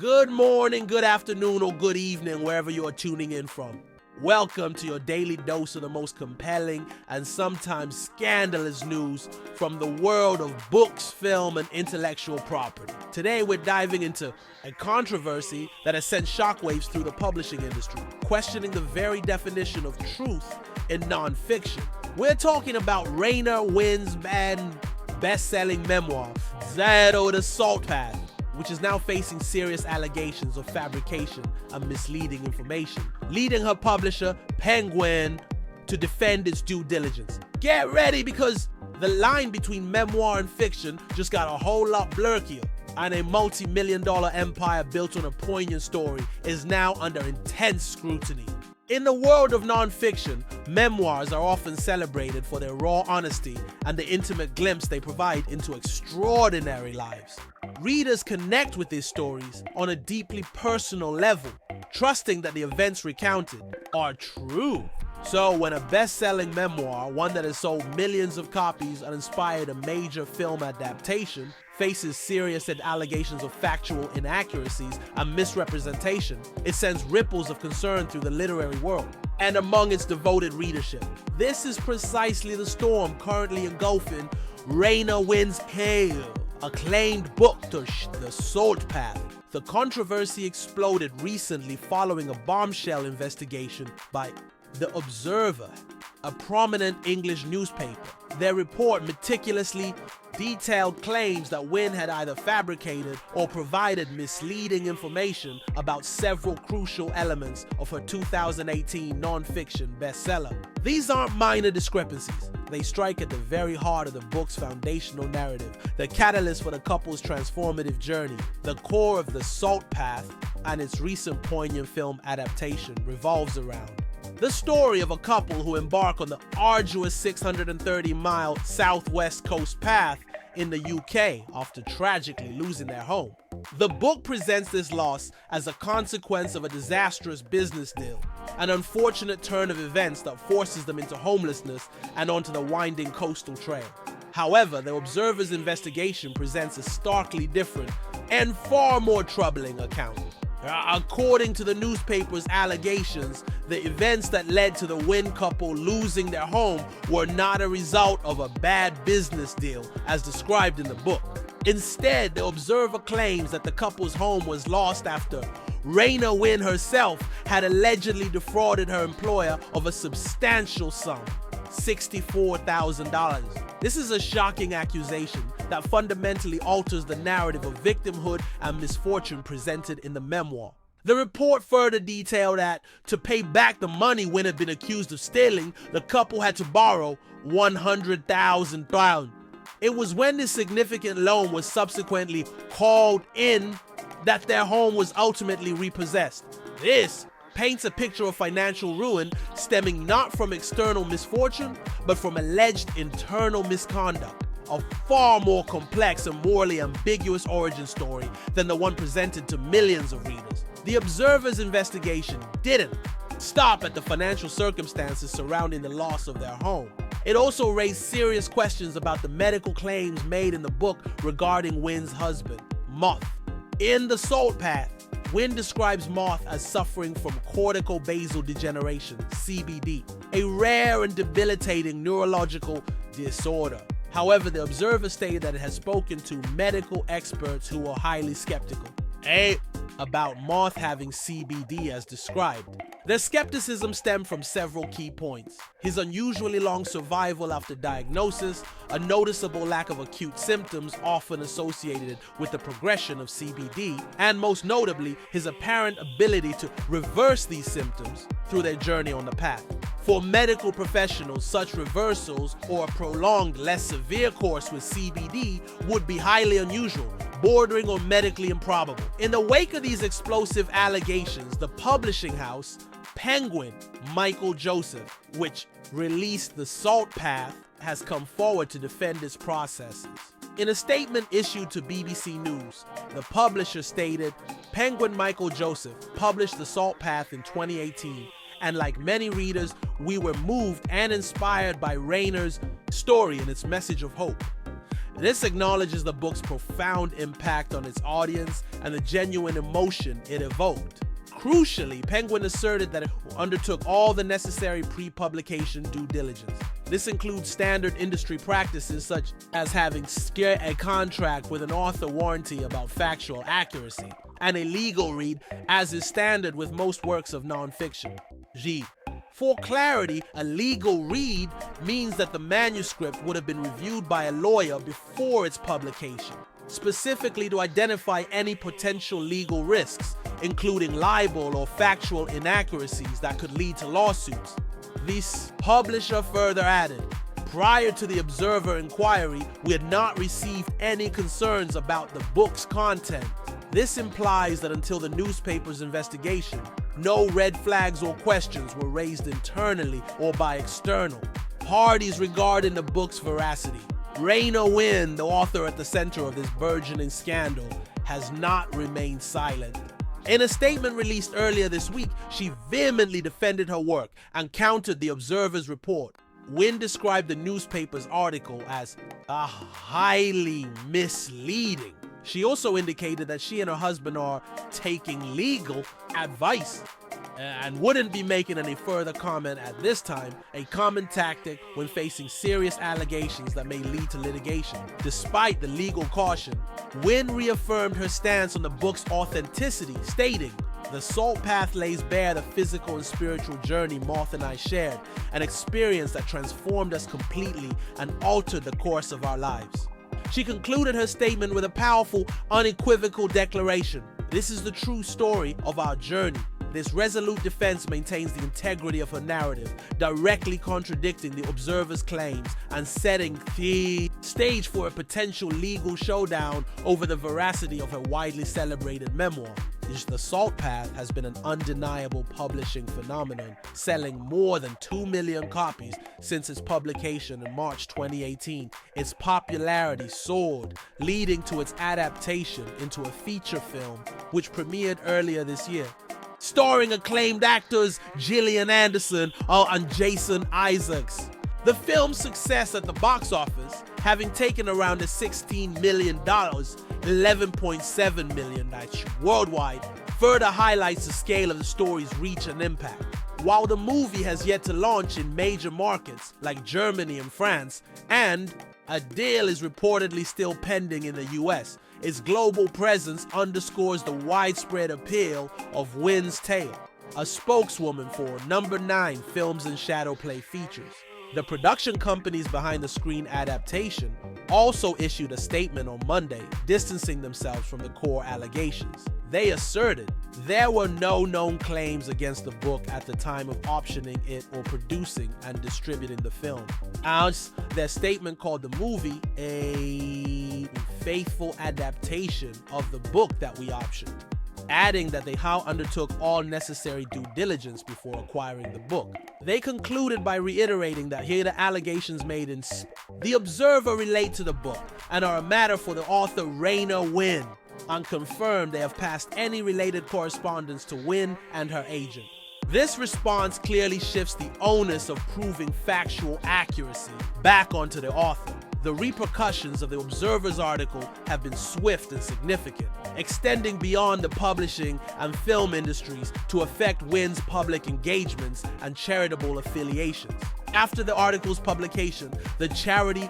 Good morning, good afternoon, or good evening, wherever you are tuning in from. Welcome to your daily dose of the most compelling and sometimes scandalous news from the world of books, film, and intellectual property. Today, we're diving into a controversy that has sent shockwaves through the publishing industry, questioning the very definition of truth in nonfiction. We're talking about Raynor Winn's best-selling memoir, Zero the Salt Path, which is now facing serious allegations of fabrication and misleading information, leading her publisher, Penguin, to defend its due diligence. Get ready, because the line between memoir and fiction just got a whole lot blurrier, and a multi-million-dollar empire built on a poignant story is now under intense scrutiny. In the world of nonfiction, memoirs are often celebrated for their raw honesty and the intimate glimpse they provide into extraordinary lives. Readers connect with these stories on a deeply personal level, trusting that the events recounted are true. So when a best-selling memoir, one that has sold millions of copies and inspired a major film adaptation, faces serious allegations of factual inaccuracies and misrepresentation, it sends ripples of concern through the literary world and among its devoted readership. This is precisely the storm currently engulfing Raynor Winn's acclaimed book, The Salt Path. The controversy exploded recently following a bombshell investigation by The Observer, a prominent English newspaper. Their report meticulously detailed claims that Winn had either fabricated or provided misleading information about several crucial elements of her 2018 nonfiction bestseller. These aren't minor discrepancies. They strike at the very heart of the book's foundational narrative, the catalyst for the couple's transformative journey. The core of The Salt Path and its recent poignant film adaptation revolves around the story of a couple who embark on the arduous 630-mile southwest coast path in the UK after tragically losing their home. The book presents this loss as a consequence of a disastrous business deal, an unfortunate turn of events that forces them into homelessness and onto the winding coastal trail. However, the Observer's investigation presents a starkly different and far more troubling account. According to the newspaper's allegations, the events that led to the Winn couple losing their home were not a result of a bad business deal, as described in the book. Instead, the Observer claims that the couple's home was lost after Raynor Winn herself had allegedly defrauded her employer of a substantial sum, $64,000. This is a shocking accusation that fundamentally alters the narrative of victimhood and misfortune presented in the memoir. The report further detailed that to pay back the money Winn had been accused of stealing, the couple had to borrow £100,000. It was when this significant loan was subsequently called in that their home was ultimately repossessed. This paints a picture of financial ruin stemming not from external misfortune, but from alleged internal misconduct. A far more complex and morally ambiguous origin story than the one presented to millions of readers. The Observer's investigation didn't stop at the financial circumstances surrounding the loss of their home. It also raised serious questions about the medical claims made in the book regarding Winn's husband, Moth. In The Salt Path, Winn describes Moth as suffering from cortical-basal degeneration, CBD, a rare and debilitating neurological disorder. However, the Observer stated that it has spoken to medical experts who are highly skeptical about Moth having CBD as described. Their skepticism stemmed from several key points: his unusually long survival after diagnosis, a noticeable lack of acute symptoms often associated with the progression of CBD, and most notably, his apparent ability to reverse these symptoms through their journey on the path. For medical professionals, such reversals or a prolonged, less severe course with CBD would be highly unusual, bordering on medically improbable. In the wake of these explosive allegations, the publishing house, Penguin, Michael Joseph, which released The Salt Path, has come forward to defend its processes. In a statement issued to BBC News, the publisher stated, Penguin Michael Joseph published The Salt Path in 2018, and like many readers, we were moved and inspired by Raynor's story and its message of hope. This acknowledges the book's profound impact on its audience and the genuine emotion it evoked. Crucially, Penguin asserted that it undertook all the necessary pre-publication due diligence. This includes standard industry practices such as having a contract with an author warranty about factual accuracy, and a legal read, as is standard with most works of nonfiction. G. For clarity, a legal read means that the manuscript would have been reviewed by a lawyer before its publication, specifically to identify any potential legal risks, including libel or factual inaccuracies that could lead to lawsuits. This publisher further added, prior to the Observer inquiry, we had not received any concerns about the book's content. This implies that until the newspaper's investigation, no red flags or questions were raised internally or by external parties regarding the book's veracity. Raynor Winn, the author at the center of this burgeoning scandal, has not remained silent. In a statement released earlier this week, she vehemently defended her work and countered the Observer's report. Winn described the newspaper's article as highly misleading. She also indicated that she and her husband are taking legal advice and wouldn't be making any further comment at this time, a common tactic when facing serious allegations that may lead to litigation. Despite the legal caution, Winn reaffirmed her stance on the book's authenticity, stating, "The Salt Path lays bare the physical and spiritual journey Moth and I shared, an experience that transformed us completely and altered the course of our lives." She concluded her statement with a powerful, unequivocal declaration. "This is the true story of our journey." This resolute defense maintains the integrity of her narrative, directly contradicting the Observer's claims and setting the stage for a potential legal showdown over the veracity of her widely celebrated memoir. The Salt Path has been an undeniable publishing phenomenon, selling more than 2 million copies since its publication in March 2018. Its popularity soared, leading to its adaptation into a feature film, which premiered earlier this year. Starring acclaimed actors Gillian Anderson and Jason Isaacs. The film's success at the box office, having taken around $16 million, $11.7 million worldwide, further highlights the scale of the story's reach and impact. While the movie has yet to launch in major markets like Germany and France, and a deal is reportedly still pending in the US, its global presence underscores the widespread appeal of Winn's tale. A spokeswoman for Number 9 Films and Shadowplay Features, the production companies behind the screen adaptation, also issued a statement on Monday distancing themselves from the core allegations. They asserted there were no known claims against the book at the time of optioning it or producing and distributing the film. As their statement called the movie a faithful adaptation of the book that we optioned, adding that they undertook all necessary due diligence before acquiring the book. They concluded by reiterating that here the allegations made in The Observer relate to the book and are a matter for the author Raynor Winn, and confirmed they have passed any related correspondence to Winn and her agent. This response clearly shifts the onus of proving factual accuracy back onto the author. The repercussions of the Observer's article have been swift and significant, extending beyond the publishing and film industries to affect Winn's public engagements and charitable affiliations. After the article's publication, the charity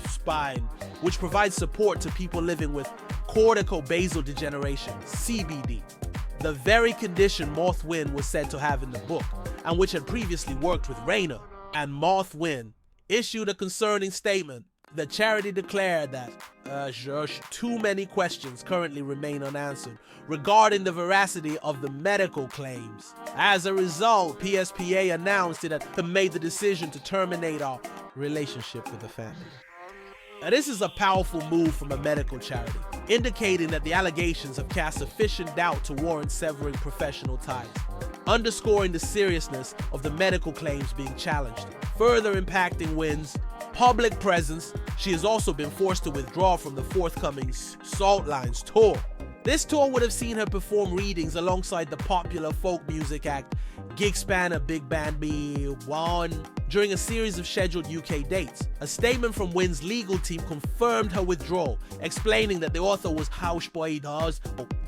Spine, which provides support to people living with corticobasal degeneration, CBD, the very condition Moth Winn was said to have in the book, and which had previously worked with Raynor, and Moth Winn issued a concerning statement. The charity declared that too many questions currently remain unanswered regarding the veracity of the medical claims. As a result, PSPA announced it had made the decision to terminate our relationship with the family. Now, this is a powerful move from a medical charity, indicating that the allegations have cast sufficient doubt to warrant severing professional ties, underscoring the seriousness of the medical claims being challenged, further impacting Winn's public presence. She has also been forced to withdraw from the forthcoming Salt Lines tour. This tour would have seen her perform readings alongside the popular folk music act Gig Spanner Big Band B1 during a series of scheduled UK dates. A statement from Winn's legal team confirmed her withdrawal, explaining that the author was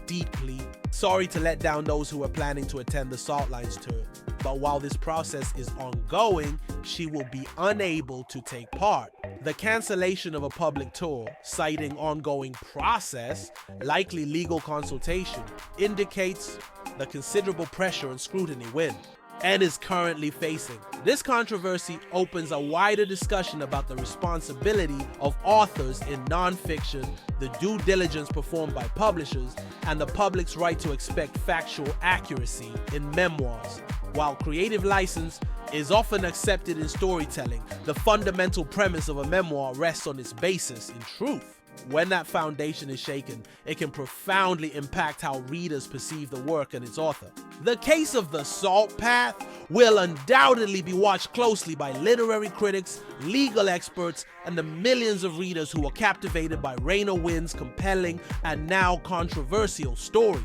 deeply sorry to let down those who were planning to attend the Saltlines tour. But while this process is ongoing, she will be unable to take part. The cancellation of a public tour, citing ongoing process, likely legal consultation, indicates the considerable pressure and scrutiny Winn and is currently facing. This controversy opens a wider discussion about the responsibility of authors in non-fiction, the due diligence performed by publishers, and the public's right to expect factual accuracy in memoirs. While creative license is often accepted in storytelling, the fundamental premise of a memoir rests on its basis in truth. When that foundation is shaken, it can profoundly impact how readers perceive the work and its author. The case of The Salt Path will undoubtedly be watched closely by literary critics, legal experts, and the millions of readers who were captivated by Raynor Winn's compelling and now controversial story.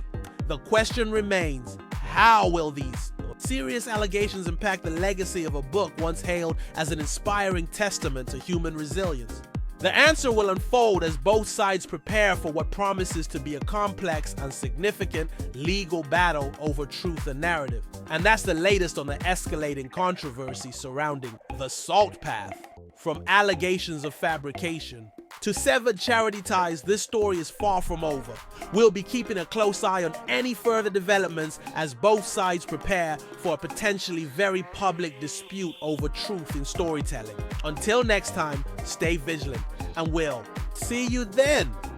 The question remains, how will these serious allegations impact the legacy of a book once hailed as an inspiring testament to human resilience? The answer will unfold as both sides prepare for what promises to be a complex and significant legal battle over truth and narrative. And that's the latest on the escalating controversy surrounding The Salt Path. From allegations of fabrication to severed charity ties, this story is far from over. We'll be keeping a close eye on any further developments as both sides prepare for a potentially very public dispute over truth in storytelling. Until next time, stay vigilant, and we'll see you then.